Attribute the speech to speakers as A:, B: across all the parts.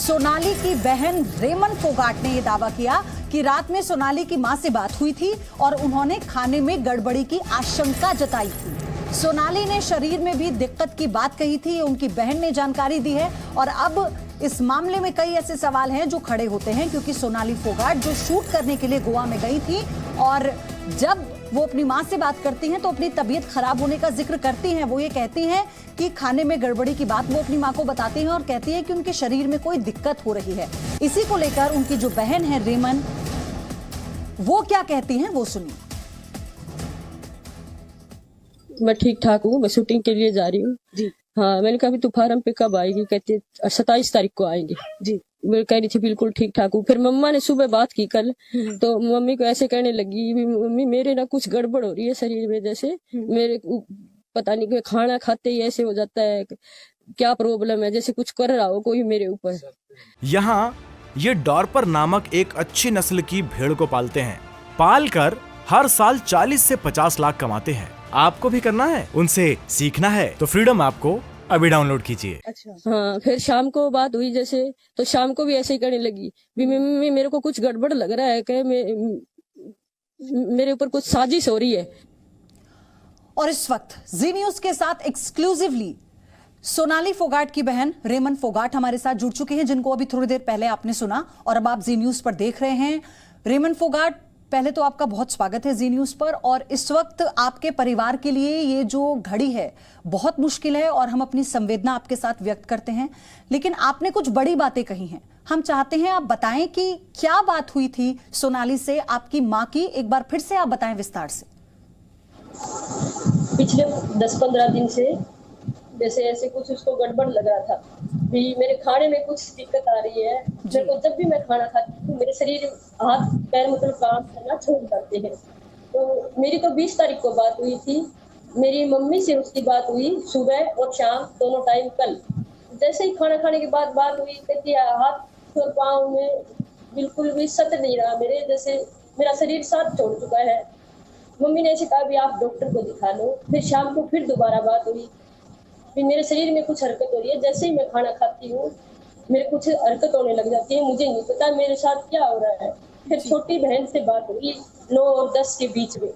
A: सोनाली की बहन रेमन फोगाट ने यह दावा किया कि रात में सोनाली की मां से बात हुई थी और उन्होंने खाने में गड़बड़ी की आशंका जताई थी। सोनाली ने शरीर में भी दिक्कत की बात कही थी, उनकी बहन ने जानकारी दी है। और अब इस मामले में कई ऐसे सवाल हैं जो खड़े होते हैं, क्योंकि सोनाली फोगाट जो शूट करने के लिए गोवा में गई थी और जब वो अपनी मां से बात करती हैं तो अपनी तबीयत खराब होने का जिक्र करती हैं। वो ये कहती हैं कि खाने में गड़बड़ी की बात वो अपनी मां को बताती हैं और कहती है कि उनके शरीर में कोई दिक्कत हो रही है। इसी को लेकर उनकी जो बहन है रेमन, वो क्या कहती हैं वो सुनिए।
B: मैं ठीक ठाक हूँ, मैं शूटिंग के लिए जा रही हूँ जी। हाँ, मैंने कहा तू फार्म पे कब आएगी? कहते 27 तारीख को आएंगे जी। मैं कह रही थी बिल्कुल ठीक ठाक हूँ। फिर मम्मा ने सुबह बात की कल, तो मम्मी को ऐसे कहने लगी, मम्मी मेरे ना कुछ गड़बड़ हो रही है शरीर में, जैसे मेरे पता नहीं खाना खाते ही ऐसे हो जाता है, क्या प्रॉब्लम है, जैसे कुछ कर रहा हो कोई मेरे ऊपर।
C: यहाँ ये डॉर्पर नामक एक अच्छी नस्ल की भेड़ को पालते हैं। पाल कर हर साल 40 से 50 लाख कमाते हैं। आपको भी करना है, उनसे सीखना है तो फ्रीडम ऐप को अभी डाउनलोड कीजिए।
B: अच्छा हाँ, फिर शाम को बात हुई जैसे, तो शाम को भी ऐसे ही करने लगी, मम्मी मेरे को कुछ गड़बड़ लग रहा है, कि मेरे ऊपर कुछ साजिश हो रही है।
A: और इस वक्त जी न्यूज के साथ एक्सक्लूसिवली सोनाली फोगाट की बहन रेमन फोगाट हमारे साथ जुड़ चुकी हैं, जिनको अभी थोड़ी देर पहले आपने सुना और अब आप जी न्यूज पर देख रहे हैं। रेमन फोगाट, पहले तो आपका बहुत स्वागत है जी न्यूज पर। और इस वक्त आपके परिवार के लिए ये जो घड़ी है बहुत मुश्किल है और हम अपनी संवेदना आपके साथ व्यक्त करते हैं, लेकिन आपने कुछ बड़ी बातें कही हैं। हम चाहते हैं आप बताएं कि क्या बात हुई थी सोनाली से, आपकी मां की, एक बार फिर से आप बताएं विस्तार से।
B: पिछले 10-15 दिन से जैसे ऐसे कुछ उसको गड़बड़ लग रहा था भी, मेरे खाने में कुछ दिक्कत आ रही है। मेरे को जब भी मैं खाना खाती हूँ मेरे शरीर हाथ पैर मतलब काम करना छोड़ जाते हैं। तो मेरी तो 20 तारीख को बात हुई थी, मेरी मम्मी से उसकी बात हुई सुबह और शाम दोनों टाइम कल। जैसे ही खाना खाने के बाद बात हुई, कहती है हाथ और पाँव में बिल्कुल भी सत नहीं रहा मेरे, जैसे मेरा शरीर साथ छोड़ चुका है। मम्मी ने ऐसे कहा भी आप डॉक्टर को दिखा लो। फिर शाम को फिर दोबारा बात हुई, मेरे शरीर में कुछ हरकत हो रही है, जैसे ही मैं खाना खाती हूँ मेरे कुछ हरकत होने लग जाती है, मुझे नहीं पता मेरे साथ क्या हो रहा है। फिर छोटी बहन से बात हुई 9 और 10 के बीच में,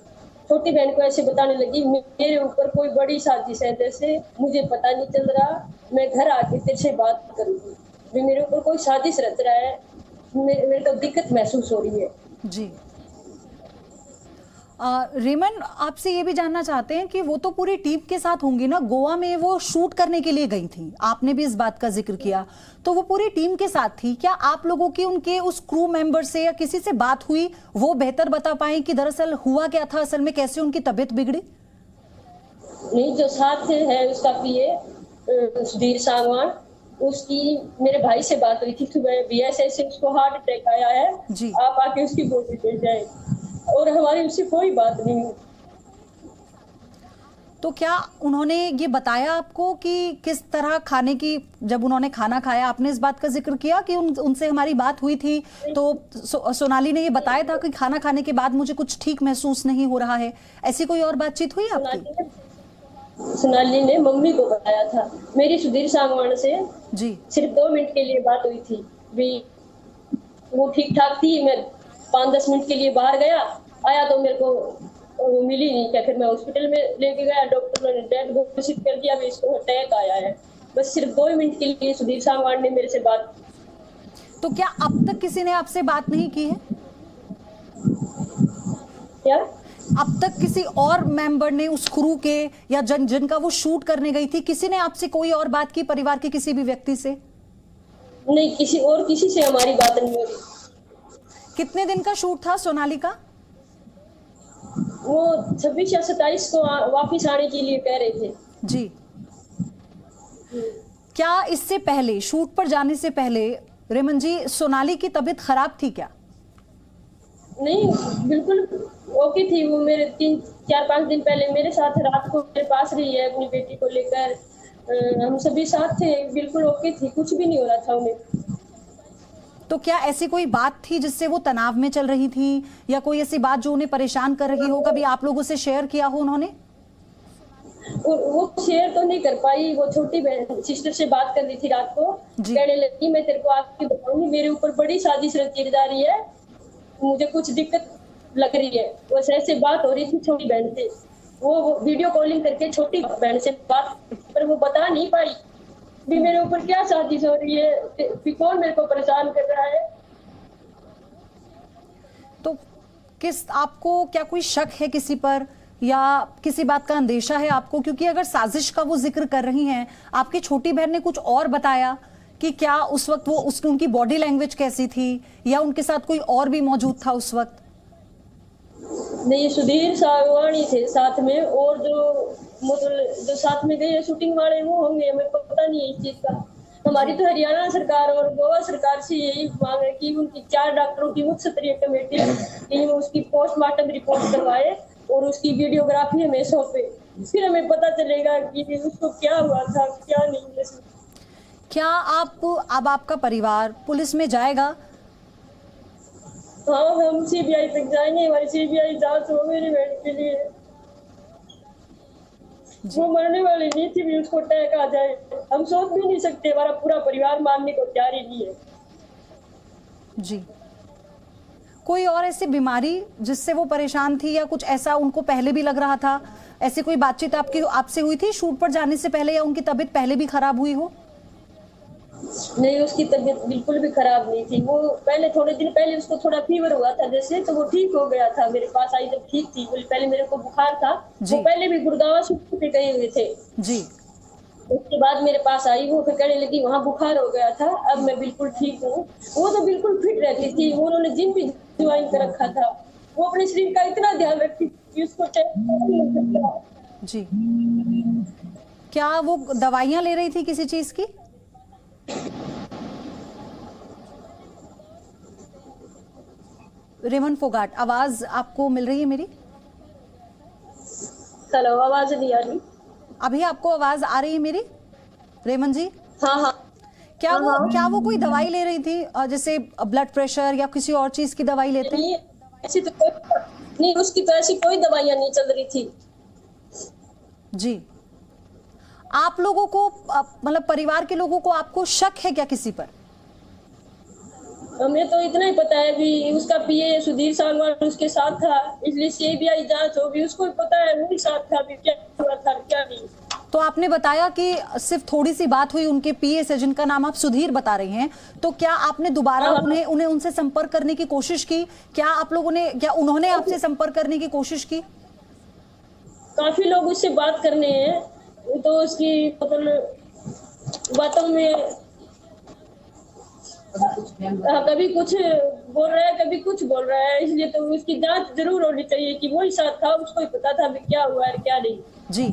B: छोटी बहन को ऐसे बताने लगी मेरे ऊपर कोई बड़ी साजिश है, जैसे मुझे पता नहीं चल रहा, मैं घर आके तेरे से बात करूंगी, मेरे ऊपर कोई साजिश रच रहा है, मेरे को दिक्कत महसूस हो रही है
A: जी। रेमन, आपसे ये भी जानना चाहते हैं कि वो तो पूरी टीम के साथ होंगी ना, गोवा में वो शूट करने के लिए गई थी, आपने भी इस बात का जिक्र किया, तो वो पूरी टीम के साथ थी। क्या आप लोगों की उनके उस क्रू मेंबर से या किसी से बात हुई, वो बेहतर बता पाए कि दरअसल हुआ क्या था, असल में कैसे उनकी तबीयत बिगड़ी?
B: नहीं, जो साथ है उसका पीए सुधीर सांगवान, उसकी मेरे भाई से बात हुई थी सुबह, बीएसए से उसको हार्ट अटैक आया है जी, आप आके उसकी बॉडी ले जाए, और हमारी उससे कोई बात नहीं हुई।
A: तो क्या उन्होंने ये बताया आपको कि किस तरह खाने की, जब उन्होंने खाना खाया आपने इस बात का जिक्र किया कि उनसे हमारी बात हुई थी, तो सोनाली ने ये बताया था कि खाना खाने के बाद मुझे कुछ ठीक महसूस नहीं हो रहा है, ऐसी कोई और बातचीत हुई आपकी?
B: सोनाली ने मम्मी को बताया था, मेरी सुधीर सांगवान से जी सिर्फ 2 मिनट के लिए बात हुई थी भी, वो ठीक ठाक थी। मैं 5-10 मिनट के लिए बाहर गया, आया तो मेरे को मिली नहीं। क्या फिर मैं हॉस्पिटल में लेके गया, डॉक्टर ने डेड घोषित कर दिया, इसको अटैक आया है। बस सिर्फ 2 मिनट के लिए सुधीर सांगवान ने मेरे से बात।
A: तो क्या अब तक किसी ने आपसे बात नहीं की है?
B: क्या
A: अब तक किसी और मेंबर ने उस क्रू के या जिनका वो शूट करने गई थी, किसी ने आपसे कोई और बात की, परिवार के किसी भी व्यक्ति से?
B: नहीं, किसी से हमारी बात नहीं हो रही।
A: कितने दिन का शूट था सोनाली का?
B: वो 26 या 27 को वापिस आने के लिए कह रहे थे
A: जी। क्या इससे पहले, शूट पर जाने से पहले रेमन जी, सोनाली की तबीयत खराब थी क्या?
B: नहीं, बिल्कुल ओके थी वो। मेरे 3-4-5 दिन पहले मेरे साथ रात को मेरे पास रही है अपनी बेटी को लेकर, हम सभी साथ थे, बिल्कुल ओके थी, कुछ भी नहीं हो रहा था उन्हें।
A: तो क्या ऐसी कोई बात थी जिससे वो तनाव में चल रही थी, या कोई ऐसी बात जो उन्हें परेशान कर रही हो, कभी आप लोगों से शेयर किया हो उन्होंने?
B: वो शेयर तो नहीं कर पाई। वो छोटी बहन सिस्टर से बात कर रही थी रात को,
A: जी।
B: कहने लगी मैं तेरे को आके बताऊंगी, मेरे ऊपर बड़ी साजिश रची जा रही है, मुझे कुछ दिक्कत लग रही है। वो ऐसे बात हो रही थी छोटी बहन से, वो वीडियो कॉलिंग करके छोटी बहन से बात, पर वो बता नहीं पाई भी मेरे ऊपर क्या साजिश हो रही है, भी कौन मेरे को परेशान कर रहा है।
A: तो आपको क्या कोई शक है किसी पर, या किसी बात का अंदेशा है आपको? क्योंकि अगर साजिश का वो जिक्र कर रही हैं, आपकी छोटी बहन ने कुछ और बताया कि क्या उस वक्त वो उनकी बॉडी लैंग्वेज कैसी थी, या उनके साथ कोई और भी मौजूद था उस वक्त?
B: नहीं, सुधीर सागवानी थे साथ में, और जो साथ में गए शूटिंग वाले वो होंगे, हमें पता नहीं है इस चीज का। हमारी तो हरियाणा सरकार और गोवा सरकार से यही मांग है कि उनकी 4 डॉक्टरों की उच्च स्तरीय कमेटी टीम उसकी पोस्टमार्टम रिपोर्ट करवाए और उसकी वीडियोग्राफी हमें सौंपे, फिर हमें पता चलेगा कि उसको क्या हुआ था क्या नहीं।
A: क्या अब आपका परिवार पुलिस में जाएगा?
B: हाँ, हम सीबीआई तक जाएंगे, हमारी सीबीआई जांच हो मेरी बहन के लिए। वो मरने वाली नहीं थी भी उसको अटैक आ जाए, हम सोच भी नहीं सकते, हमारा पूरा परिवार मानने को तैयार ही नहीं है।
A: जी। कोई और ऐसी बीमारी जिससे वो परेशान थी, या कुछ ऐसा उनको पहले भी लग रहा था? ऐसी कोई बातचीत आपसे हुई थी शूट पर जाने से पहले, या उनकी तबीयत पहले भी खराब हुई हो?
B: नहीं, उसकी तबीयत बिल्कुल भी खराब नहीं थी। वो पहले थोड़े दिन पहले उसको थोड़ा फीवर हुआ था जैसे, तो वो ठीक हो गया था, मेरे पास आई जब ठीक थी। पहले मेरे को बुखार था, वो पहले भी गुड़गांव शूट पे गए हुए थे
A: जी।
B: उसके बाद मेरे पास आई, वो फिर कहने लगी वहाँ बुखार हो गया था, अब मैं बिल्कुल ठीक हूँ। वो तो बिल्कुल फिट रहती थी, उन्होंने जिम भी ज्वाइन कर रखा था। वो अपने शरीर का इतना ध्यान रखती थी उसको
A: जी। क्या वो दवाइयाँ ले रही थी किसी चीज की? रेमन फोगाट, आवाज आपको मिल रही है मेरी?
B: हेलो, आवाज नहीं आ रही?
A: अभी आपको आवाज आ रही है मेरी रेमन जी?
B: हाँ हाँ।
A: क्या वो कोई दवाई ले रही थी, जैसे ब्लड प्रेशर या किसी और चीज की दवाई लेते हैं?
B: ऐसी तो नहीं, उसकी तो ऐसी कोई दवाइयाँ नहीं चल रही थी। जी।
A: आप लोगों को, मतलब परिवार के लोगों को, आपको शक है क्या किसी पर?
B: हमें तो इतना ही पता है भी उसका पीए सुधीर सांगवान उसके साथ था, इसलिए सीबीआई जांच होगी, उसको ही पता है वही साथ था, भी क्या हुआ था क्या नहीं।
A: तो आपने बताया कि सिर्फ थोड़ी सी बात हुई उनके पीए से, जिनका नाम आप सुधीर बता रही हैं, तो क्या आपने दोबारा उन्हें उनसे संपर्क करने की कोशिश की? क्या आप लोगों ने, क्या उन्होंने आपसे संपर्क करने की कोशिश की?
B: काफी लोग उससे बात करने हैं, तो उसकी मतलब बातों में कभी कुछ बोल रहा है कभी कुछ बोल रहा है, इसलिए तो उसकी जांच जरूर होनी चाहिए कि वही साथ था, उसको ही पता था भी क्या हुआ है क्या नहीं।
A: जी।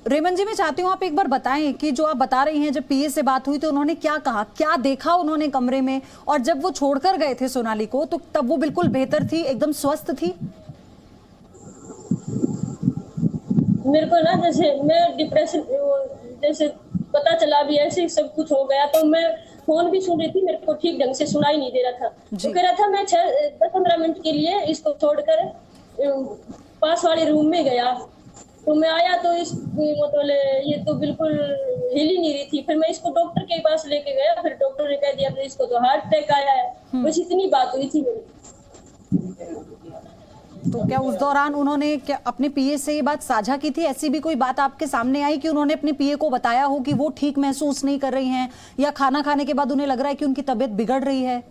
A: रेमन जी, मैं चाहती हूँ आप एक बार बताएं कि जो आप बता रही हैं, जब पीए से बात हुई तो उन्होंने क्या कहा, क्या देखा उन्होंने कमरे में, और जब वो छोड़कर गए थे सोनाली को तो तब वो बिल्कुल बेहतर थी, एकदम स्वस्थ थी?
B: मेरे को ना जैसे मैं डिप्रेशन, जैसे पता चला भी ऐसे सब कुछ हो गया, तो मैं फोन भी सुन रही थी, मेरे को ठीक ढंग से सुनाई नहीं दे रहा था। तो कह रहा था मैं 10-15 मिनट के लिए इसको छोड़कर पास वाले रूम में गया, तो मैं आया तो इस मतलब ये तो बिल्कुल हिल ही नहीं रही थी। फिर मैं इसको डॉक्टर के पास लेके गया, फिर डॉक्टर ने कह दिया कि इसको तो हार्ट अटैक आया है। बस इतनी बात हुई थी मेरी।
A: तो क्या उस दौरान उन्होंने क्या अपने पीए से ये बात साझा की थी? ऐसी भी कोई बात आपके सामने आई कि उन्होंने अपने पीए को बताया हो कि वो ठीक महसूस नहीं कर रही हैं, या खाना खाने के बाद उन्हें लग रहा है कि उनकी तबीयत बिगड़ रही है?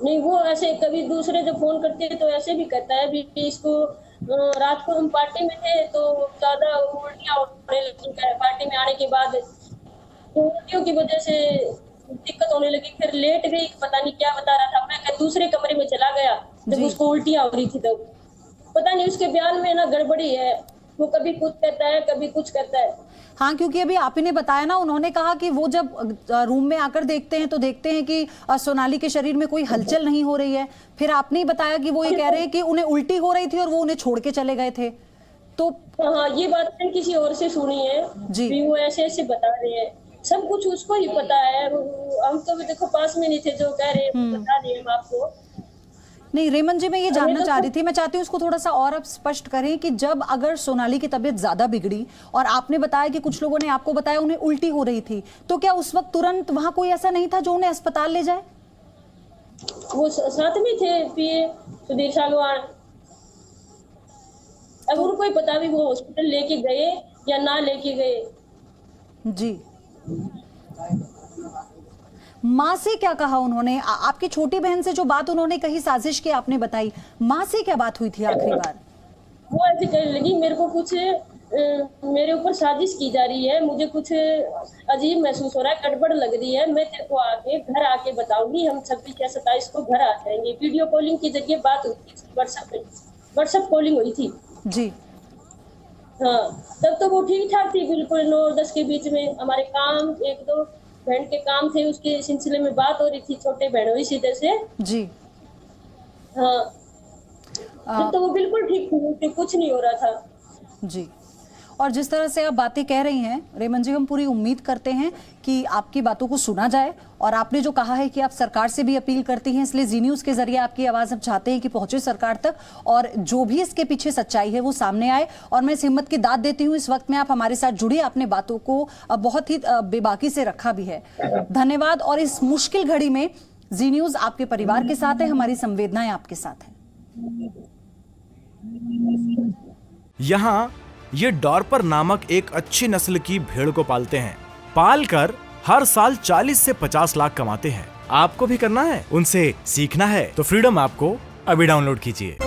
B: नहीं, वो ऐसे कभी दूसरे जो फोन करते हैं तो ऐसे भी कहता है भी इसको रात को हम पार्टी में थे तो ज्यादा उल्टियां होने लगी, पार्टी में आने के बाद उल्टियों की वजह से दिक्कत होने लगी, फिर लेट गई, पता नहीं क्या बता रहा था। मैं दूसरे कमरे में चला गया जब उसको उल्टियां हो रही थी, तो पता नहीं उसके बयान में ना गड़बड़ी है, वो कभी कुछ कहता है कभी कुछ कहता है।
A: हाँ, क्योंकि अभी आप ही ने बताया ना, उन्होंने कहा कि वो जब रूम में आकर देखते हैं तो देखते हैं कि सोनाली के शरीर में कोई हलचल नहीं हो रही है। फिर आपने ही बताया कि वो ये कह रहे हैं कि उन्हें उल्टी हो रही थी और वो उन्हें छोड़ के चले गए थे। तो
B: हाँ, ये बात मैंने किसी और से सुनी है जी, वो ऐसे ऐसे बता रहे हैं, सब कुछ उसको ही पता है। हम तो भी देखो पास में नहीं थे, जो कह रहे हैं बता रहे हैं हम आपको।
A: नहीं रेमन जी, मैं ये जानना चाह रही थी, मैं चाहती हूँ इसको थोड़ा सा और आप स्पष्ट करें कि जब अगर सोनाली की तबीयत ज्यादा बिगड़ी और आपने बताया कि कुछ लोगों ने आपको बताया उन्हें उल्टी हो रही थी, तो क्या उस वक्त तुरंत वहां कोई ऐसा नहीं था जो उन्हें अस्पताल ले जाए?
B: वो साथ में थे पीए सुधीर सागवान। अब उनको ही पता भी वो हॉस्पिटल लेके गए या ना लेके गए।
A: जी, माँ से क्या कहा उन्होंने? आपकी छोटी बहन से जो बात उन्होंने कही, साजिश की आपने बताई, माँ से क्या बात हुई थी आखिरी बार?
B: वो ऐसे कहने लगी मेरे को कुछ मेरे ऊपर साजिश की जा रही है, मुझे कुछ अजीब महसूस हो रहा है, गड़बड़ लग रही है, मैं तेरे को आके घर आके बताऊंगी, हम 26 या 27 को घर आ जाएंगे। वीडियो कॉलिंग की जगह बात हुई थी, व्हाट्सएप कॉलिंग हुई थी
A: जी।
B: हाँ, तब तो वो ठीक ठाक थी बिल्कुल, 9-10 के बीच में। हमारे काम 1-2 बहन के काम थे, उसके सिलसिले में बात हो रही थी, छोटे बहनों ही सीधे से।
A: जी
B: हाँ, तो वो बिल्कुल ठीक थी, कुछ नहीं हो रहा था।
A: जी। और जिस तरह से आप बातें कह रही हैं रेमन जी, हम पूरी उम्मीद करते हैं कि आपकी बातों को सुना जाए। और आपने जो कहा है कि आप सरकार से भी अपील करती हैं, इसलिए जी न्यूज़ के जरिए आपकी आवाज़ हम चाहते हैं कि पहुंचे सरकार तक और जो भी इसके पीछे सच्चाई है वो सामने आए। और मैं इस हिम्मत की दाद देती हूँ, इस वक्त में आप हमारे साथ जुड़ी, आपने बातों को बहुत ही बेबाकी से रखा भी है। धन्यवाद। और इस मुश्किल घड़ी में जी न्यूज़ आपके परिवार के साथ है, हमारी संवेदनाएं आपके साथ है।
C: यहाँ ये डॉर्पर नामक एक अच्छी नस्ल की भेड़ को पालते हैं। पालकर हर साल 40 से 50 लाख कमाते हैं। आपको भी करना है, उनसे सीखना है तो फ्रीडम ऐप को अभी डाउनलोड कीजिए।